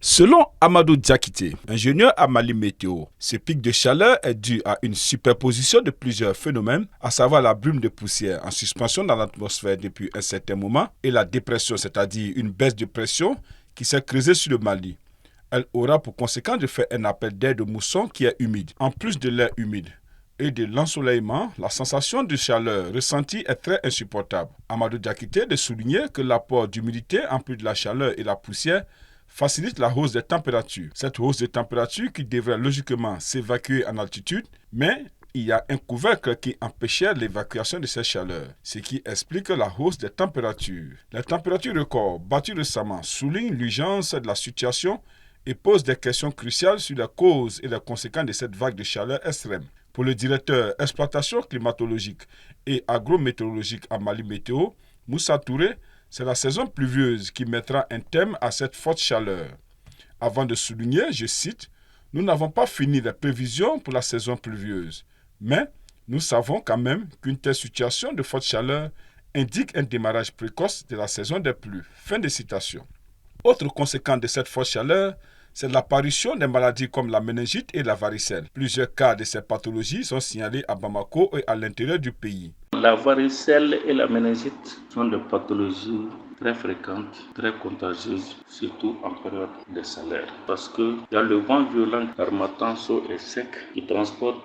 Selon Amadou Diakité, ingénieur à Mali Météo, ce pic de chaleur est dû à une superposition de plusieurs phénomènes, à savoir la brume de poussière en suspension dans l'atmosphère depuis un certain moment et la dépression, c'est-à-dire une baisse de pression qui s'est creusée sur le Mali. Elle aura pour conséquence de faire un appel d'air de mousson qui est humide. En plus de l'air humide et de l'ensoleillement, la sensation de chaleur ressentie est très insupportable. Amadou Diakité de souligner que l'apport d'humidité en plus de la chaleur et la poussière facilite la hausse des températures. Cette hausse des températures qui devrait logiquement s'évacuer en altitude, mais il y a un couvercle qui empêchait l'évacuation de ces chaleurs, ce qui explique la hausse des températures. Les températures records battues récemment soulignent l'urgence de la situation et posent des questions cruciales sur les causes et les conséquences de cette vague de chaleur extrême. Pour le directeur exploitation climatologique et agrométéorologique à Mali Météo, Moussa Touré, c'est la saison pluvieuse qui mettra un terme à cette forte chaleur. Avant de souligner, je cite, « Nous n'avons pas fini les prévisions pour la saison pluvieuse, mais nous savons quand même qu'une telle situation de forte chaleur indique un démarrage précoce de la saison des pluies. » Fin de citation. Autre conséquence de cette forte chaleur, c'est l'apparition des maladies comme la méningite et la varicelle. Plusieurs cas de ces pathologies sont signalés à Bamako et à l'intérieur du pays. La varicelle et la méningite sont des pathologies très fréquentes, très contagieuses, surtout en période de chaleur. Parce qu'il y a le vent violent, harmattan, chaud et sec qui transporte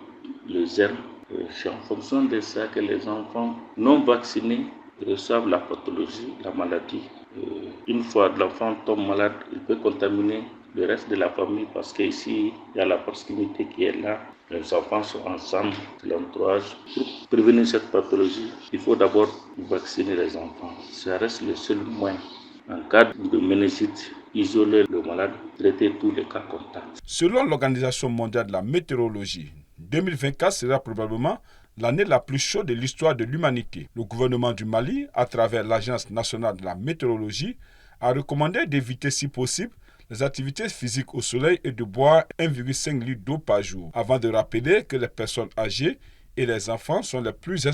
le germe. C'est en fonction de ça que les enfants non vaccinés reçoivent la pathologie, la maladie. Une fois l'enfant tombe malade, il peut contaminer le reste de la famille parce qu'ici, il y a la proximité qui est là. Les enfants sont ensemble, l'entourage. Pour prévenir cette pathologie, il faut d'abord vacciner les enfants. Ça reste le seul moyen. En cas de méningite, isoler le malade, traiter tous les cas contacts. Selon l'Organisation mondiale de la météorologie, 2024 sera probablement l'année la plus chaude de l'histoire de l'humanité. Le gouvernement du Mali, à travers l'Agence nationale de la météorologie, a recommandé d'éviter si possible les activités physiques au soleil et de boire 1,5 litre d'eau par jour, avant de rappeler que les personnes âgées et les enfants sont les plus exposés